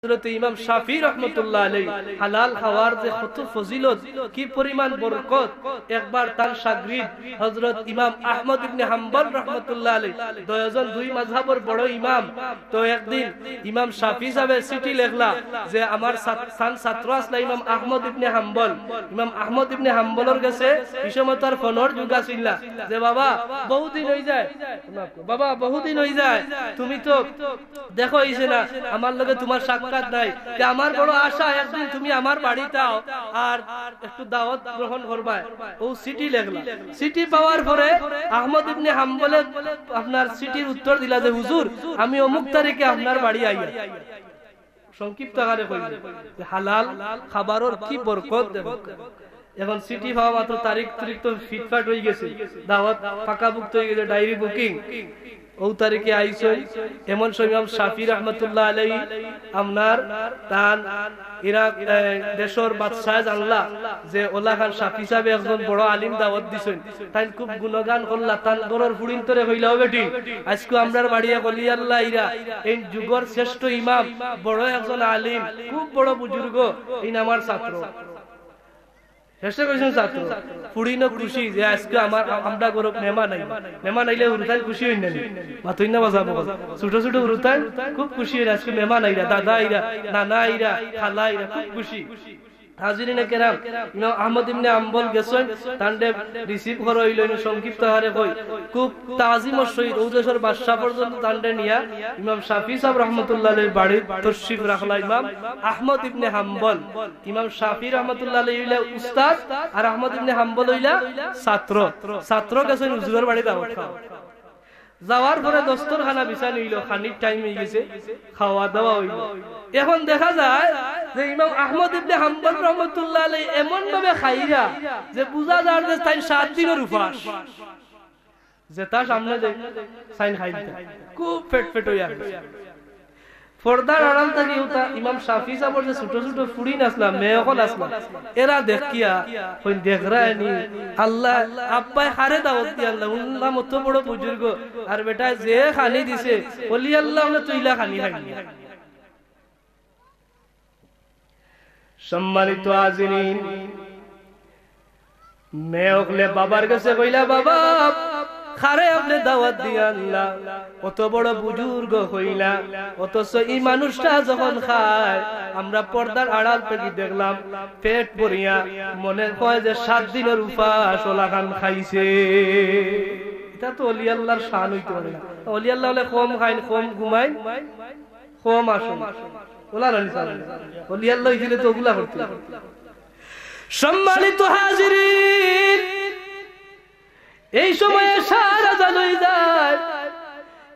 হযরত ইমাম শাফি রাহমাতুল্লাহ আলাইহি হালাল খাওয়ার যে কত ফজিলত কি পরিমাণ বরকত একবার তার শাগরিদ হযরত ইমাম আহমদ ইবনে হাম্বল রাহমাতুল্লাহ আলাইহি দুইজন দুই মাযহাবের বড় ইমাম তো একদিন ইমাম শাফি সাহেব চিঠি লেখলা যে আমার ছাত্র আসলে ইমাম আহমদ ইবনে হাম্বল ইমাম আহমদ ইবনে হাম্বলের কাছে ইসমতার ফোনের যুগ ছিল যে বাবা বহুদিন হই যায় বাবা বহুদিন হই যায় তুমি তো দেখো ইছে না আমার লগে তোমার সাক্ষাৎ নাই যে আমার বড় আশা একদিন তুমি আমার বাড়িতে আও আর একটু দাওয়াত গ্রহণ করবা ও চিঠি লেখলা চিঠি পাওয়ার পরে আহমদ ইবনে হাম্বলে আপনার চিঠির উত্তর দিলা যে হুজুর আমি অমুক তারিখে আপনার বাড়ি আইয়া সংক্ষিপ্ত আকারে কইল যে হালাল খাবারের কি বরকত এখন চিঠি পাওয়া মাত্র তারিখ তো ফিটফাট হয়ে গেছে দাওয়াত পাকাভুক্ত হয়ে গেছে ডায়েরি বুকিং ও তারিখে আইছই এমন সময় ইমাম শাফি রাহমাতুল্লাহ আলাইহি আপনার তান ইরাক দেশের বাদশাহ জানলা যে ওলা খান শাফি সাহেব একজন বড় আলিম দাওয়াত দিছেন তাই খুব গুণগান করলা তান গরর ফুড়িন তরে হইলাও বেটি আজকে আমরার বাড়িয়া কলি আল্লাহ ইরা এই যুগের শ্রেষ্ঠ ইমাম বড় একজন আলিম খুব বড় বুজুর্গ এই আমার ছাত্র শেষে কইছেন ছাত্র ফুড়িনো খুশি যে আজকে আমরা গরব মেহমান আইলে উরুতাই খুশি হইন না মাতই না বাজাবো ছোট ছোট উরুতাই খুব খুশি হইরা আজকে মেহমান আইরা দাদা আইরা নানা আইরা খালা আইরা খুব খুশি হাজিরিনে কেরাম ইমাম আহমদ ইবনে হাম্বল গেছেন তান্ডে রিসিভ করা হইল সংক্ষিপ্ত আকারে কই খুব তাজিমের সহিত ওদেশের বাদশা পর্যন্ত তান্ডে নিয়া ইমাম শাফি সাহেব রাহমাতুল্লাহ আলাইহি বাড়ি তশরিফ রাখলা ইমাম আহমদ ইবনে হাম্বল ইমাম শাফি রাহমাতুল্লাহ আলাইহি হইলা উস্তাদ আর আহমদ ইবনে হাম্বল হইলা ছাত্র গেছেন হুজুরের বাড়ি দাওয়াত খাওয়া যাওয়ার পরে দস্তরখানা বিছানো হইল খানিক টাইম হয়ে গেছে খাওয়া দাওয়া হইল এখন দেখা যায় যে ইমাম আহমদ ইবনে হাম্বল রাহমাতুল্লাহ আলাইহি এমন ভাবে খাইরা যে বুঝা যায় যে তাই 7 দিনের উপাস যে তার সামনে যে সাইন খাইতে খুব পেট হইয়া পর্দার আড়াল থেকে ইমাম শাফি সাহেবের যে ছোট ছোট ফুড়িন আসলাম মেয়কল আসলাম এরা দেখিয়া কই দেখরানি আল্লাহ আব্বাই হারে দাওয়াত দি আল্লাহ উল্লাহ মত বড় বুজুর্গ আর বেটা যে খানি দিছে ওলি আল্লাহ আমরা তুইলা খানি খাইনি সম্মানিত হাজিরিন মেয়কলে বাবার কাছে কইলা বাবা খারে আপনি দাওয়াত দিয়া আল্লাহ কত বড় বুজুর্গ হইলা অথচ এই মানুষটা যখন খায় আমরা পর্দার আড়াল থেকে দেখলাম পেট ভরিয়া মনে হয় যে 7 দিনের উপাস ওলা খান খাইছে এটা তো ওলি আল্লাহর শান হইতে পারে না ওলি আল্লাহ হলে কম খাইন কম ঘুমাইন কম আসুন ওলা রানি সালেন ওলি আল্লাহ হইলে তো ওগুলা করতে সম্মানিত হাজিরিন এই সময়ে সারা জানুই যায়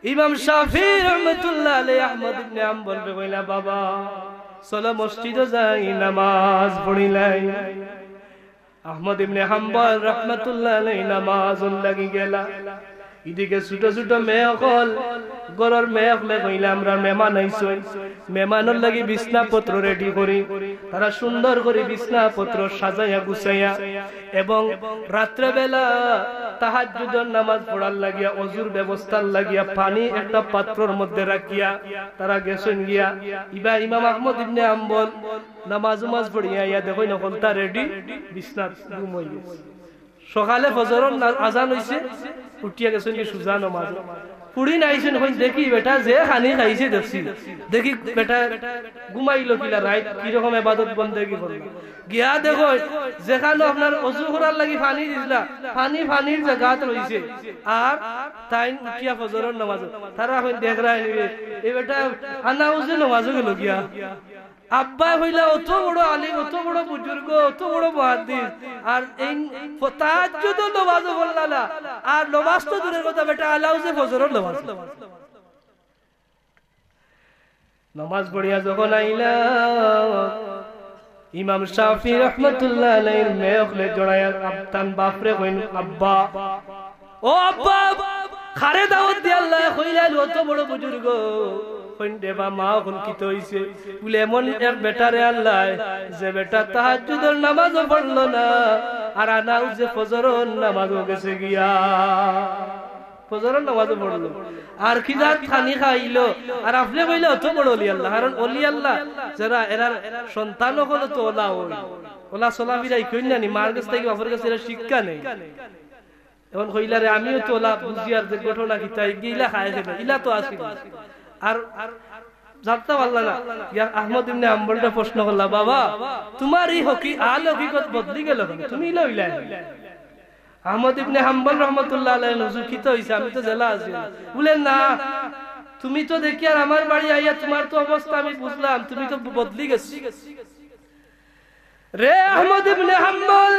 ইমাম শাফি রাহমাতুল্লাহ আলাইহি আহমদ ইবনে হাম্বল কইলা বাবা চলো মসজিদে যাই নামাজ পড়িলাই আহমদ ইবনে হাম্বল রাহমাতুল্লাহ আলাইহি নামাজুল লাগি গেলা এদিকে ছোট ছোট মেয়কল গরর মেয়কলে কইলা আমরা মেহমান আইছই মেহমানের লাগি বিছনা পত্র রেডি করি তারা সুন্দর করে বিছনা পত্র সাজায়া গুছাইয়া এবং রাত্রে বেলা তাহাজ্জুদের নামাজ পড়ার লাগিয়া ওযুর ব্যবস্থার লাগিয়া পানি একটা পাত্রের মধ্যে রাখিয়া তারা গেছেন গিয়া ইবা ইমাম আহমদ ইবনে হাম্বল নামাজ পড়িয়া ইয়া দেখো নকলতা রেডি বিছনা ঘুম হই গেছে সকালে ফজরের আজান হইছে উঠিয়া গেছেন কি সুজা নামাজ পুরি নাইছেন কই দেখি বেটা যে খানি খাইছে দেখি বেটা ঘুমাইলো কিলা রাত কি রকম ইবাদত বندگی করলো গিয়া দেখো যেখানে আপনার ওযু করার লাগি পানি দিছলা পানির জায়গাত রইছে আর তাই উঠিয়া ফজরের নামাজ তারা কই দেখ রা এই বেটা আনা ওযু নামাজ গেল গিয়া আব্বা হইলা অত বড় আলিম অত বড় বুজুর্গ অত বড় মুহাদ্দিস আর এই তাহাজ্জুদ নামাজ পড়লা আর নামাজ তো দূরের কথা বেটা আলাউ যে ফজরের নামাজ পড়িয়া যখন আইলা ইমাম শাফি রাহমাতুল্লাহ আলাইহি মেয়কলে জড়ায়া আব্তান বাপরে কইন আব্বা ও আব্বা খারে দাওয়াত দি আল্লাহ কইলা অত বড় বুজুর্গ দেবা মা এখন কি হইছে বলে এমন এক বেটারে আল্লাহ যে বেটা তাহাজ্জুদের নামাজও পড়লো না আর আনাও যে ফজরের নামাজও গেছে গিয়া ফজরের নামাজও পড়লো আর কি জাত খানি খাইলো আর আপনি কইলে অত বড় ওলি আল্লাহ কারণ ওলি আল্লাহ যারা এরা সন্তান হলো তো ওলা ওলা চলাফেরাই কই না নি মার কাছ থেকে বাপের কাছে এরা শিক্ষা নেই এখন কইলারে আমিও তো ওলা বুঝিয়ার যে ঘটনা কি তাই গিলা খায় খেলে ইলা তো আসি আর জানতে পারলা না ইয়া আহমদ ইবনে হাম্বলটা প্রশ্ন করলা বাবা তোমার এই হকিকত বদলি গেল তুমি লইলা আহমদ ইবনে হাম্বল রহমাতুল্লাহ আলাইহি হুজুর কি তো হইছে আমি তো জেলা আছি বলেন না তুমি তো দেখি আর আমার বাড়ি আইয়া তোমার তো অবস্থা আমি বুঝলাম তুমি তো বদলি গেছি রে আহমদ ইবনে হাম্বল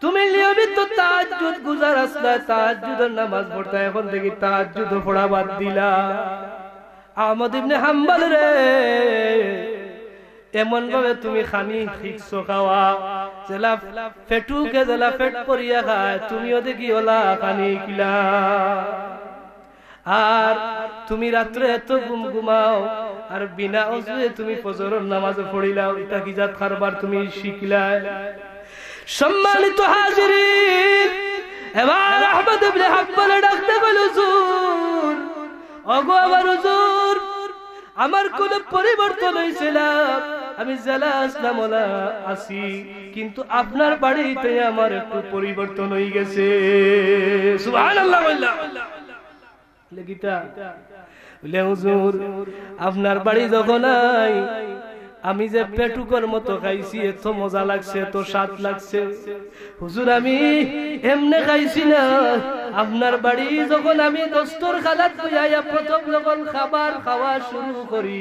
তুমি নিয়মিত তাহাজ্জুদ গুজার আসলা তাহাজ্জুদের নামাজ পড়তা এখন দেখি তাহাজ্জুদ পড়া বাদ দিলা আহমদ ইবনে হাম্বল রে এমন ভাবে তুমি খানি ঠিকছো খাওয়া জেলা পেটুকে জেলা পেট পরিয়া খায় তুমিও দেখি ওলা খানি কিলা আর তুমি রাত্রে এত ঘুমাও আর বিনা ওযুয়ে তুমি ফজরের নামাজ পড়িলাও এটা কি জাত কারবার তুমি শিখলা সম্মানিত হাজিরিন এবার আহমদ ইবনে হাম্বল ডাকতে বল হুজুর ওগো আমার হুজুর আমার কোন পরিবর্তন হইছিল আমি জেলা আসলাম ওলা আসি কিন্তু আপনার বাড়িতে আমার একটু পরিবর্তন হয়ে গেছে সুবহানাল্লাহ বললা লেগিতা বলে হুজুর আপনার বাড়ি যখন আই আমি যে পেটুকর মতো খাইছি এত মজা লাগছে এত স্বাদ লাগছে হুজুর আমি এমনে খাইছি না আপনার বাড়ি যখন আমি দস্তরখানাত বইয়া প্রথম যখন খাবার খাওয়া শুরু করি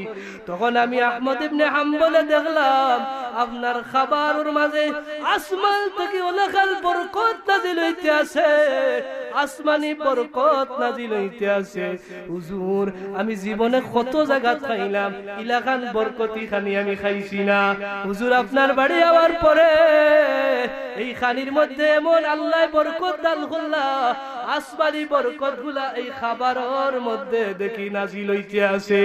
তখন আমি আহমদ ইবনে হাম্বলে দেখলাম আপনার খাবারের মাঝে আসমান থেকে ওলাকাল বরকত নাজিল হইতে আছে আসমানি বরকত নাজিল হইতে আছে হুজুর আমি জীবনে কত জায়গা খাইলাম ইলাকান বরকতি খানি আমি খাইছি না হুজুর আপনার বাড়ি আওয়ার পরে এই খানির মধ্যে এমন আল্লাহ বরকত দান করলা আসমানি বরকত গুলা এই খাবারের মধ্যে দেখি নাজিল হইতে আছে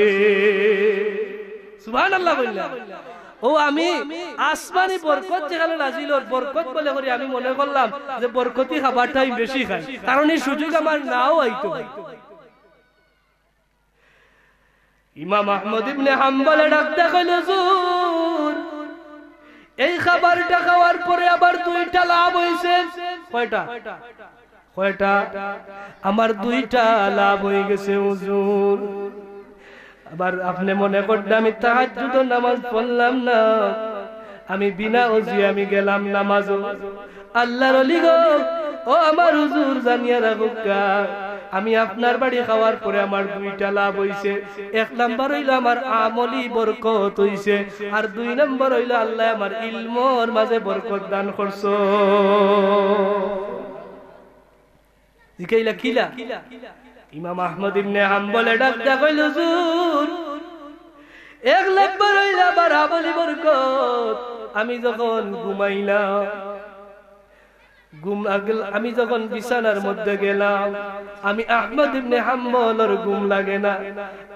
সুবহানাল্লাহ বললা ও আমি আসমানি বরকত যেখানে নাজিল ওর বরকত বলে করি আমি মনে করলাম যে বরকতি খাবারটাই বেশি খাই কারণ এই সুযোগ আমার নাও হইতো ইমাম আহমদ ইবনে হাম্বল ডাকতে কইল হুজুর এই খাবারটা খাওয়ার পরে আবার দুইটা লাভ হইছে কয়টা আমার দুইটা লাভ হয়ে গেছে হুজুর আবার আপনি মনে করতে আমি তাহাজ্জুদের নামাজ পড়লাম না আমি বিনা ওযুয়ে আমি গেলাম নামাজ আল্লাহর ওলি গো ও আমার হুজুর জানিয়া রাখুকা আমি আপনার বাড়ি খাওয়ার পরে আমার দুইটা লাভ হইছে এক নাম্বার হইলো আমার আমলি বরকত হইছে আর দুই নাম্বার হইলো আল্লাহ আমার ইলমের মাঝে বরকত দান করছো জিকাইলা কিলা ইমাম আহমদ ইবনে হাম্বল ডাকতে কইল হুজুর এক নাম্বার হইলো আমার আমলি বরকত আমি যখন ঘুমাইলাম আমি যখন বিছানার মধ্যে গেলাম আমি আহমদ ইবনে হাম্বলের ঘুম লাগে না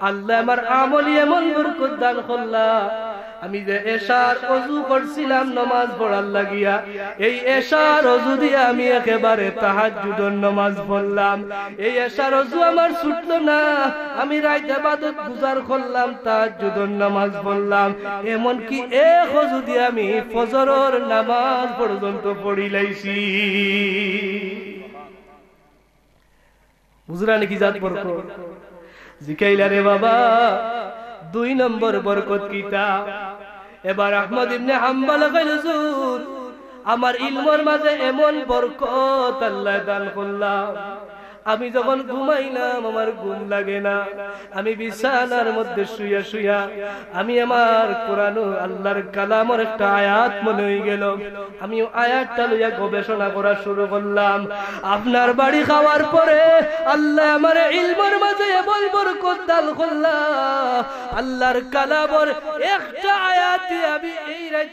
আল্লাহ আমার আমলি এমন বরকত দান করলা আমি যে এশার ওযু করছিলাম নামাজ পড়ার লাগিয়া এই এশার ওযু দিয়ে আমি একেবারে তাহাজ্জুদের নামাজ পড়লাম এই এশার ওযু আমার ছুটলো না আমি রাত ইবাদত গুজার করলাম তাহাজ্জুদের নামাজ পড়লাম এমন কি এক ওযু দিয়ে আমি ফজরের নামাজ পর্যন্ত পড়ি লাইছি বুঝরা নাকি জাত বরকত জিকাইলা রে বাবা দুই নম্বর বরকত কিতা এবার আহমদ ইবনে হাম্বল কইল হুজুর আমার ইলমের মাঝে এমন বরকত আল্লাহ দান করলা আমি যখন ঘুমাইলাম আমার ঘুম লাগে না আমি বিছানার মধ্যে শুয়া শুয়া আমি আমার কোরআন আল্লাহর কালামের একটা আয়াত মনে হয়ে গেল আমি আয়াতটা লইয়া গবেষণা করা শুরু করলাম আপনার বাড়ি খাওয়ার পরে আল্লাহ আমার ইলমের মাঝে এমন বরকত দান করলা আল্লাহর কালামের একটা আয়াতে আমি এই রাত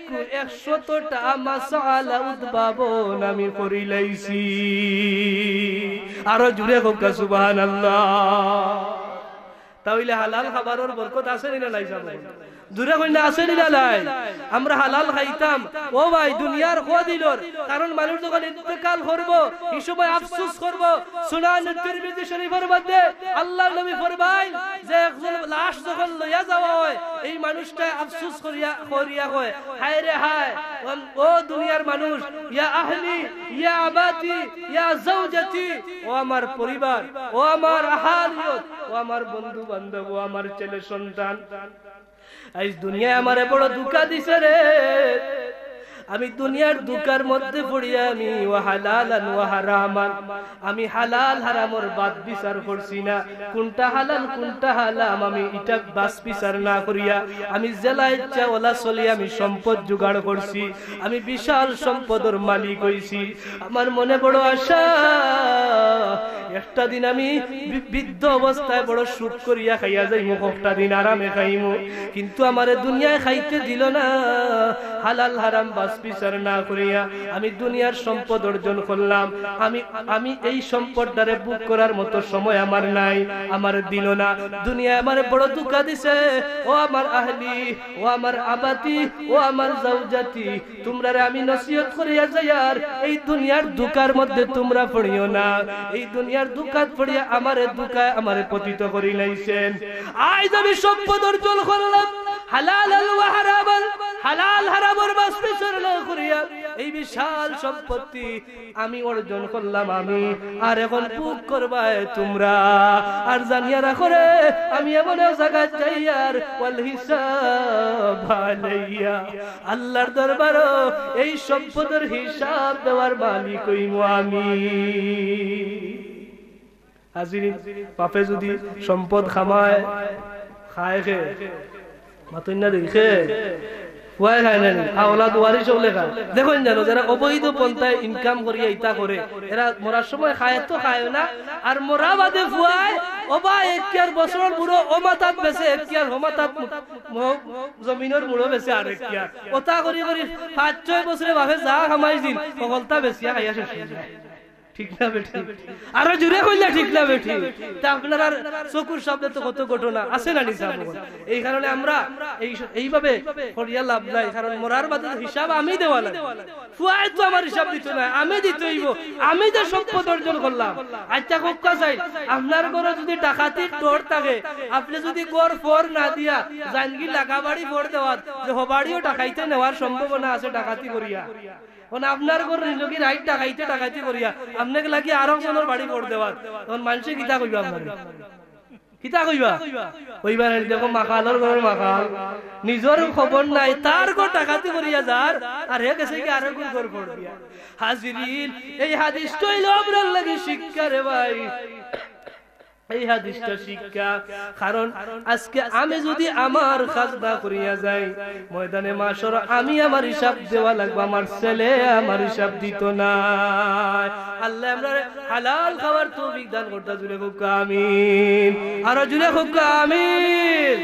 100টা মাসআলা উদ্ভাবন আমি করি লাইছি আরো জুড়ে হোক সুবহানাল্লাহ তাহলে হালাল খাবারের বরকত আছে না নাই দূরে কইনা আসেনি না লাই আমরা হালাল খাইতাম ও ভাই দুনিয়ার খোদিলর কারণ মানুষ যখন ইন্তেকাল করব এই সময় আফসোস করব সুনান তিরমিজি শরীফের মধ্যে আল্লাহর নবী ফরমায় যে একজন লাশ যখন লইয়া যাওয়া হয় এই মানুষটা আফসোস করিয়া কয় হায় রে হায় ও দুনিয়ার মানুষ ইয়া আহলি ইয়া আবাতি ইয়া যাওজাতি ও আমার পরিবার ও আমার আহালিয়ত ও আমার বন্ধু বান্ধব ও আমার ছেলে সন্তান আজ দুনিয়ায় আমারে বড় দুঃখ দিছে রে আমি দুনিয়ার দুকার মধ্যে পড়িয়া আমি ওয়া হালালান ওয়া হারামান আমি হালাল হারামর বাদ বিচার করছি না কোনটা হালাল কোনটা হারাম আমি এটা বাস বিচার না করিয়া আমি জেলা ইচ্ছা ওলা চলি আমি সম্পদ জোগাড় করছি আমি বিশাল সম্পদের মালিক হইছি আমার মনে বড় আশা একটা দিন আমি বৃদ্ধ অবস্থায় বড় সুখ করিয়া খাইয়া যাইমু একটা দিন আরামে খাইমু কিন্তু আমারে দুনিয়ায় খাইতে দিল না হালাল হারাম বাস বিচার না করিয়া আমি দুনিয়ার সম্পদ অর্জন করলাম আমি এই সম্পদটারে বুক করার মতো সময় আমার নাই আমার দিল না দুনিয়ায় আমারে বড় দুঃখ দিছে ও আমার আহলি ও আমার আবাতি ও আমার যাওজাতি তোমরারে আমি নসিহত করিয়া যাই আর এই দুনিয়ার দুঃখের মধ্যে তোমরা পড়িও না এই দুনিয়ার দুঃখাত পড়িয়া আমারে দুঃখায় আমারে পতিত করি লাইছেন আজ আমি সম্পদ অর্জন করলাম হালাল ওয়া হারাম হালাল হারামের বাস বিচার না করিয়া এই বিশাল সম্পত্তি আমি অর্জন করলাম আমি আর এখন বুক করবায় তোমরা আর জানিয়া রাখো রে আমি এমন জায়গায় যাই আর ওয়াল হিসাব আলাইয়া আল্লাহর দরবারে এই সম্পদের হিসাব দেওয়ার মালিক হইমু আমি হাজিরিন বাপে যদি সম্পদ খামায় খায় খে মাতই না দেখে ওয়াই খায় না আওলাদ ওয়ারিস হলে খায় দেখুন জানো যারা অবৈধ পন্থায় ইনকাম করিয়া ইতা করে এরা মরার সময় খায় তো খায় না আর মরা বাদে ফুয়ায় ওবা একিয়ার বছর বুড়ো ও মাথাত বেছে একিয়ার ও মাথাত জমিনের মুড়ো বেছে আর একিয়ার ওটা করি করি 5-6 বছরে বাপে যা কামাই দিন সকলটা বেছিয়া খাইয়া শেষ হয়ে যায় ঠিক না বেঠি আরো জুড়ে কইলা ঠিক না বেঠি তা আপনার আর চকুর শব্দে তো কত ঘটনা আছে না নিসা এই কারণে আমরা এইভাবে করিয়া লাভ নাই কারণ মরার বাদে হিসাব আমি দেওয়া লাগে ফুয়ায় তো আমার হিসাব দিত না আমি দিতেইব আমি যে সম্পদ অর্জন করলাম আচ্ছা কোক্কা চাই আপনার ঘরে যদি ডাকাতি টোর থাকে আপনি যদি গড় ফোর না দিয়া জানগি লাগা বাড়ি ফোর দেওয়া যে হবাড়িও ডাকাইতে নেওয়ার সম্ভাবনা আছে ডাকাতি করিয়া আপনার ঘর নিজকে রাইট ডাকাইতে করিয়া আপনাকে লাগি আরো জনের বাড়ি ফোর দেওয়ার তখন মানুষে কিতা কইবা আপনার কিতা কইবা কইবা না দেখো মাখালর ঘর মাখাল নিজের খবর নাই তার ঘর ডাকাতি করিয়া যার আর হে গেছে কি আরো ঘর ফোর দিয়া হাজিরিন এই হাদিসটা হইলো আপনার লাগি শিক্ষা রে ভাই এই হাদিসটা শিক্ষা কারণ আজকে আমি যদি আমার খাজনা করিয়া যাই ময়দানে মাশর আমি আমার হিসাব দেওয়া লাগবে আমার ছেলে আমার হিসাব দিত না আল্লাহ আমরা হালাল খাওয়ার তৌফিক দান করতে জুড়ে হোক আমিন আর জুড়ে হোক আমিন